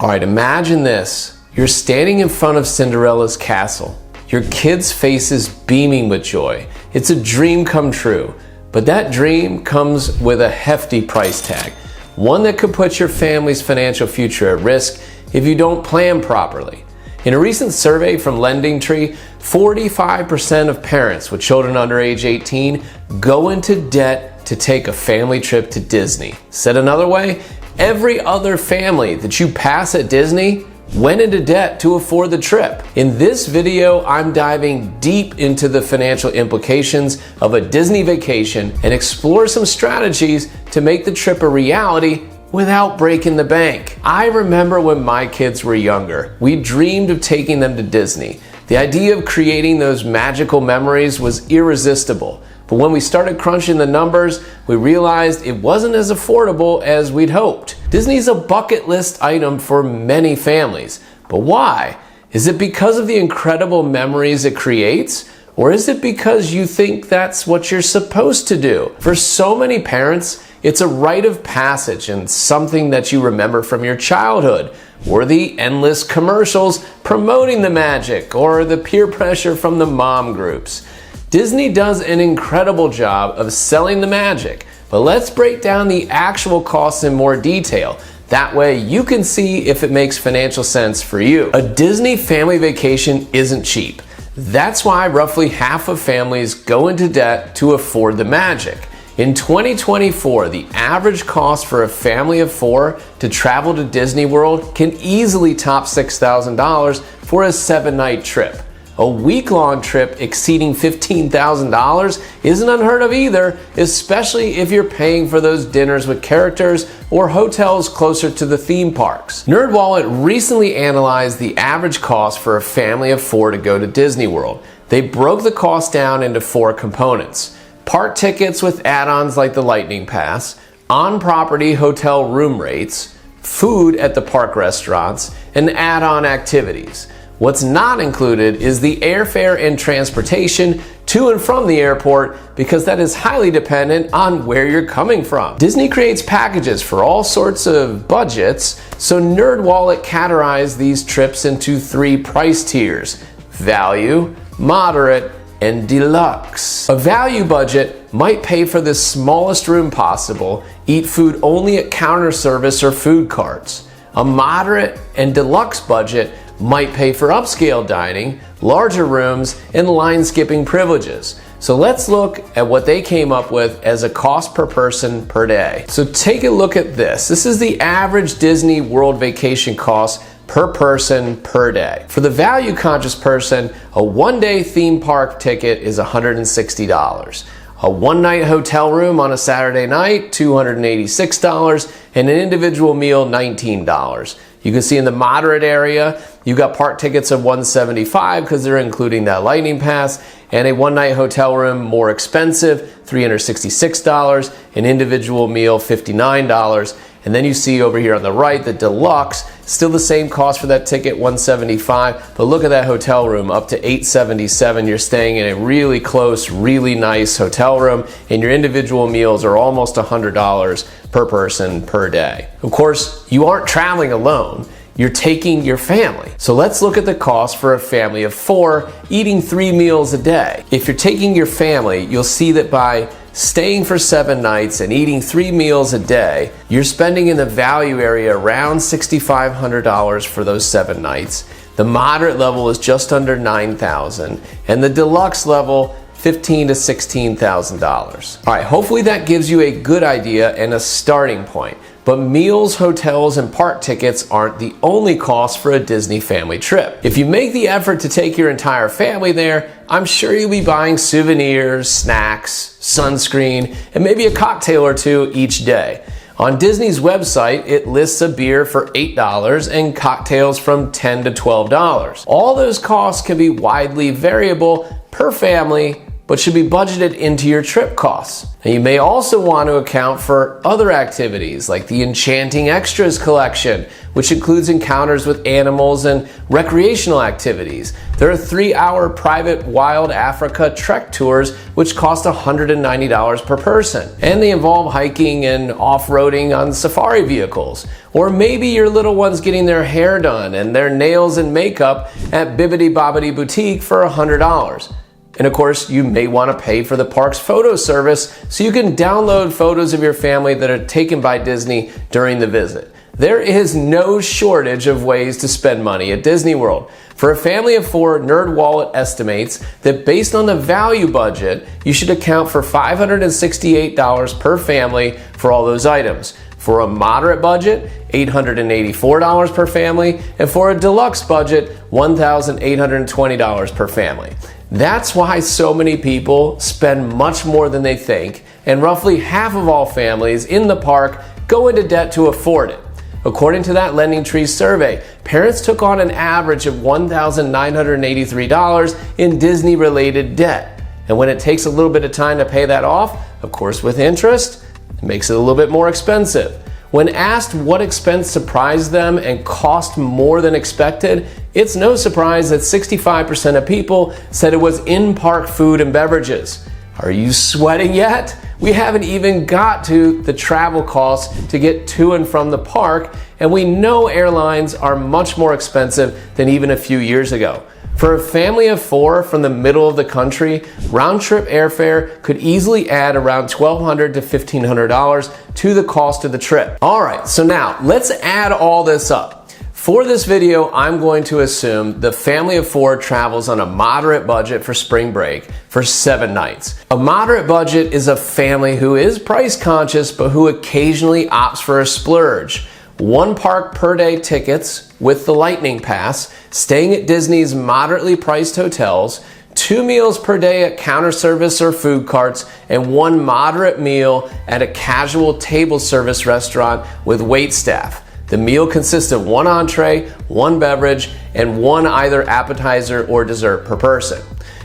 All right, imagine this. You're standing in front of Cinderella's castle. Your kid's face is beaming with joy. It's a dream come true, but that dream comes with a hefty price tag, one that could put your family's financial future at risk if you don't plan properly. In a recent survey from LendingTree, 45% of parents with children under age 18 go into debt to take a family trip to Disney. Said another way, every other family that you pass at Disney went into debt to afford the trip. In this video, I'm diving deep into the financial implications of a Disney vacation and explore some strategies to make the trip a reality without breaking the bank. I remember when my kids were younger, we dreamed of taking them to Disney. The idea of creating those magical memories was irresistible. But when we started crunching the numbers, we realized it wasn't as affordable as we'd hoped. Disney's a bucket list item for many families. But why? Is it because of the incredible memories it creates? Or is it because you think that's what you're supposed to do? For so many parents, it's a rite of passage and something that you remember from your childhood, or the endless commercials promoting the magic, or the peer pressure from the mom groups. Disney does an incredible job of selling the magic, but let's break down the actual costs in more detail. That way you can see if it makes financial sense for you. A Disney family vacation isn't cheap. That's why roughly half of families go into debt to afford the magic. In 2024, the average cost for a family of 4 to travel to Disney World can easily top $6,000 for a 7-night trip. A week-long trip exceeding $15,000 isn't unheard of either, especially if you're paying for those dinners with characters or hotels closer to the theme parks. NerdWallet recently analyzed the average cost for a family of 4 to go to Disney World. They broke the cost down into 4 components: park tickets with add-ons like the Lightning Pass, on-property hotel room rates, food at the park restaurants, and add-on activities. What's not included is the airfare and transportation to and from the airport, because that is highly dependent on where you're coming from. Disney creates packages for all sorts of budgets, so NerdWallet categorized these trips into 3 price tiers: value, moderate, and deluxe. A value budget might pay for the smallest room possible, eat food only at counter service or food carts. A moderate and deluxe budget might pay for upscale dining, larger rooms, and line-skipping privileges. So let's look at what they came up with as a cost per person per day. So take a look at this. This is the average Disney World vacation cost per person per day. For the value-conscious person, a one-day theme park ticket is $160. A one-night hotel room on a Saturday night, $286, and an individual meal, $19. You can see in the moderate area, you got park tickets of $175 because they're including that Lightning Pass, and a one-night hotel room more expensive, $366, an individual meal, $59. And then you see over here on the right, the deluxe, still the same cost for that ticket, $175, but look at that hotel room, up to $877. You're staying in a really close, really nice hotel room, and your individual meals are almost $100 per person per day. Of course, you aren't traveling alone. You're taking your family. So let's look at the cost for a family of 4 eating 3 meals a day. If you're taking your family, you'll see that by staying for 7 nights and eating 3 meals a day, you're spending in the value area around $6,500 for those 7 nights. The moderate level is just under $9,000, and the deluxe level, $15,000 to $16,000. All right, hopefully that gives you a good idea and a starting point. But meals, hotels, and park tickets aren't the only cost for a Disney family trip. If you make the effort to take your entire family there, I'm sure you'll be buying souvenirs, snacks, sunscreen, and maybe a cocktail or 2 each day. On Disney's website, it lists a beer for $8 and cocktails from $10 to $12. All those costs can be widely variable per family, but should be budgeted into your trip costs. And you may also want to account for other activities like the Enchanting Extras collection, which includes encounters with animals and recreational activities. There are 3-hour private Wild Africa trek tours which cost $190 per person, and they involve hiking and off-roading on safari vehicles. Or maybe your little one's getting their hair done and their nails and makeup at Bibbidi Bobbidi Boutique for $100. And of course, you may want to pay for the park's photo service so you can download photos of your family that are taken by Disney during the visit. There is no shortage of ways to spend money at Disney World. For a family of 4, NerdWallet estimates that based on the value budget, you should account for $568 per family for all those items. For a moderate budget, $884 per family, and for a deluxe budget, $1,820 per family. That's why so many people spend much more than they think, and roughly half of all families in the park go into debt to afford it. According to that LendingTree survey, parents took on an average of $1,983 in Disney-related debt. And when it takes a little bit of time to pay that off, of course with interest, it makes it a little bit more expensive. When asked what expense surprised them and cost more than expected, it's no surprise that 65% of people said it was in-park food and beverages. Are you sweating yet? We haven't even got to the travel costs to get to and from the park, and we know airlines are much more expensive than even a few years ago. For a family of 4 from the middle of the country, round-trip airfare could easily add around $1,200 to $1,500 to the cost of the trip. All right, so now let's add all this up. For this video, I'm going to assume the family of 4 travels on a moderate budget for spring break for 7 nights. A moderate budget is a family who is price conscious but who occasionally opts for a splurge. 1 park per day tickets with the Lightning Pass, staying at Disney's moderately priced hotels, 2 meals per day at counter service or food carts, and 1 moderate meal at a casual table service restaurant with wait staff. The meal consists of 1 entree, 1 beverage, and 1 either appetizer or dessert per person.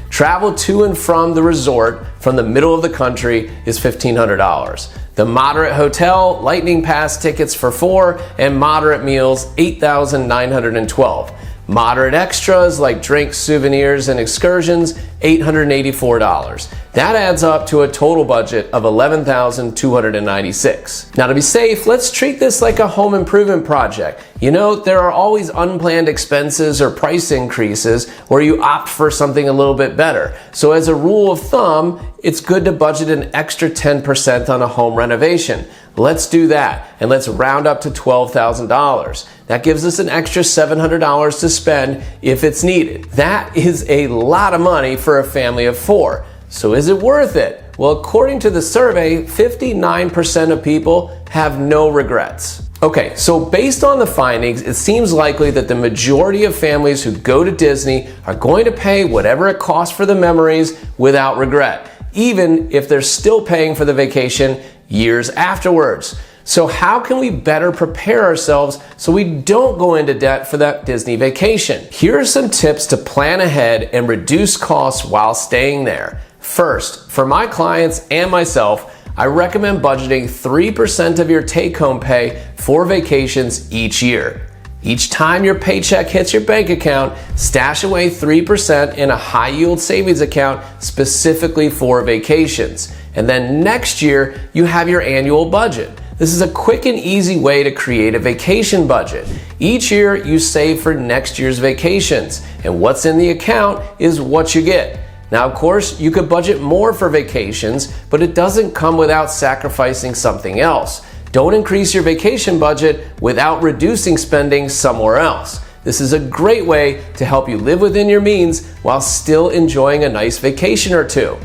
Travel to and from the resort from the middle of the country is $1,500. The moderate hotel, Lightning Pass tickets for 4, and moderate meals, $8,912. Moderate extras like drinks, souvenirs, and excursions, $884. That adds up to a total budget of $11,296. Now to be safe, let's treat this like a home improvement project. You know, there are always unplanned expenses or price increases where you opt for something a little bit better. So as a rule of thumb, it's good to budget an extra 10% on a home renovation. Let's do that, and let's round up to $12,000. That gives us an extra $700 to spend if it's needed. That is a lot of money for a family of 4. So is it worth it? Well, according to the survey, 59% of people have no regrets. Okay, so based on the findings, it seems likely that the majority of families who go to Disney are going to pay whatever it costs for the memories without regret, even if they're still paying for the vacation years afterwards. So how can we better prepare ourselves so we don't go into debt for that Disney vacation? Here are some tips to plan ahead and reduce costs while staying there. First, for my clients and myself, I recommend budgeting 3% of your take-home pay for vacations each year. Each time your paycheck hits your bank account, stash away 3% in a high-yield savings account specifically for vacations. And then next year, you have your annual budget. This is a quick and easy way to create a vacation budget. Each year, you save for next year's vacations, and what's in the account is what you get. Now, of course, you could budget more for vacations, but it doesn't come without sacrificing something else. Don't increase your vacation budget without reducing spending somewhere else. This is a great way to help you live within your means while still enjoying a nice vacation or two.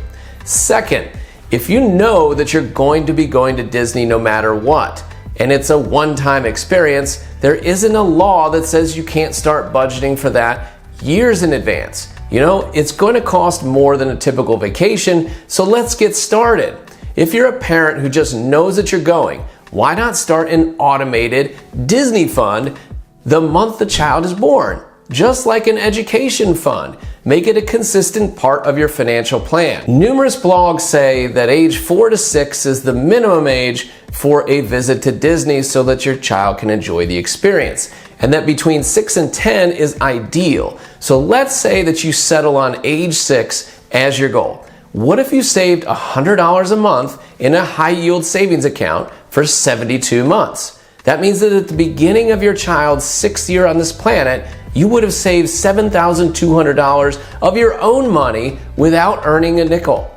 Second, if you know that you're going to be going to Disney no matter what, and it's a one-time experience, there isn't a law that says you can't start budgeting for that years in advance. You know, it's going to cost more than a typical vacation, so let's get started. If you're a parent who just knows that you're going, why not start an automated Disney fund the month the child is born? just like an education fund. Make it a consistent part of your financial plan. Numerous blogs say that age 4 to 6 is the minimum age for a visit to Disney so that your child can enjoy the experience, and that between 6 and 10 is ideal. So let's say that you settle on age 6 as your goal. What if you saved $100 a month in a high-yield savings account for 72 months? That means that at the beginning of your child's 6th year on this planet, you would have saved $7,200 of your own money without earning a nickel.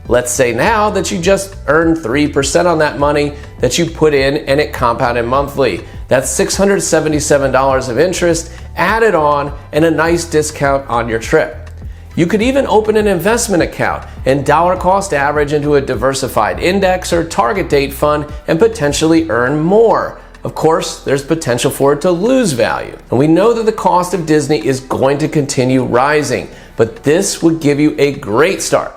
Let's say now that you just earned 3% on that money that you put in and it compounded monthly. That's $677 of interest added on and a nice discount on your trip. You could even open an investment account and dollar cost average into a diversified index or target date fund and potentially earn more. Of course, there's potential for it to lose value. And we know that the cost of Disney is going to continue rising, but this would give you a great start.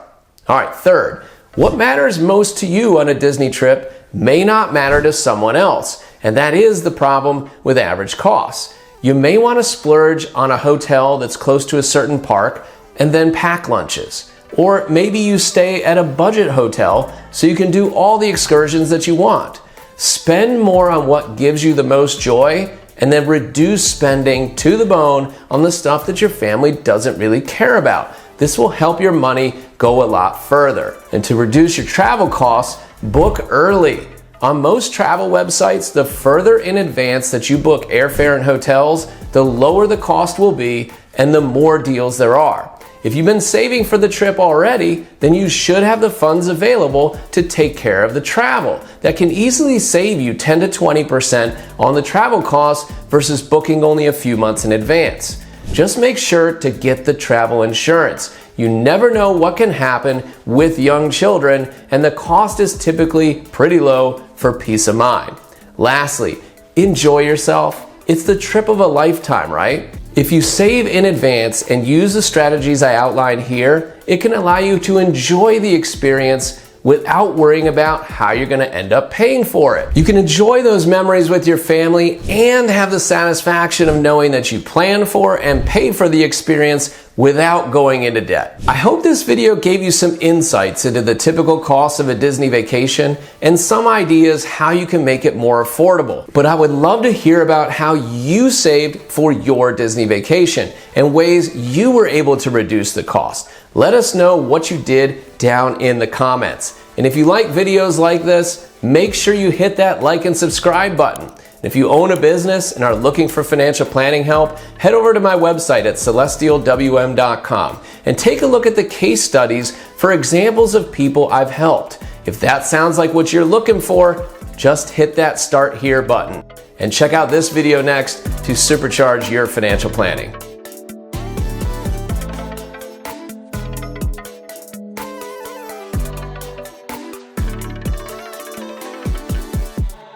All right, third, what matters most to you on a Disney trip may not matter to someone else, and that is the problem with average costs. You may want to splurge on a hotel that's close to a certain park and then pack lunches. Or maybe you stay at a budget hotel so you can do all the excursions that you want. Spend more on what gives you the most joy and then reduce spending to the bone on the stuff that your family doesn't really care about. This will help your money go a lot further. And to reduce your travel costs, book early. On most travel websites, the further in advance that you book airfare and hotels, the lower the cost will be and the more deals there are. If you've been saving for the trip already, then you should have the funds available to take care of the travel. That can easily save you 10 to 20% on the travel costs versus booking only a few months in advance. Just make sure to get the travel insurance. You never know what can happen with young children, and the cost is typically pretty low for peace of mind. Lastly, enjoy yourself. It's the trip of a lifetime, right? If you save in advance and use the strategies I outlined here, it can allow you to enjoy the experience without worrying about how you're going to end up paying for it. You can enjoy those memories with your family and have the satisfaction of knowing that you planned for and paid for the experience without going into debt. I hope this video gave you some insights into the typical cost of a Disney vacation and some ideas how you can make it more affordable. But I would love to hear about how you saved for your Disney vacation and ways you were able to reduce the cost. Let us know what you did down in the comments. And if you like videos like this, make sure you hit that like and subscribe button. If you own a business and are looking for financial planning help, head over to my website at celestialwm.com and take a look at the case studies for examples of people I've helped. If that sounds like what you're looking for, just hit that Start Here button. And check out this video next to supercharge your financial planning.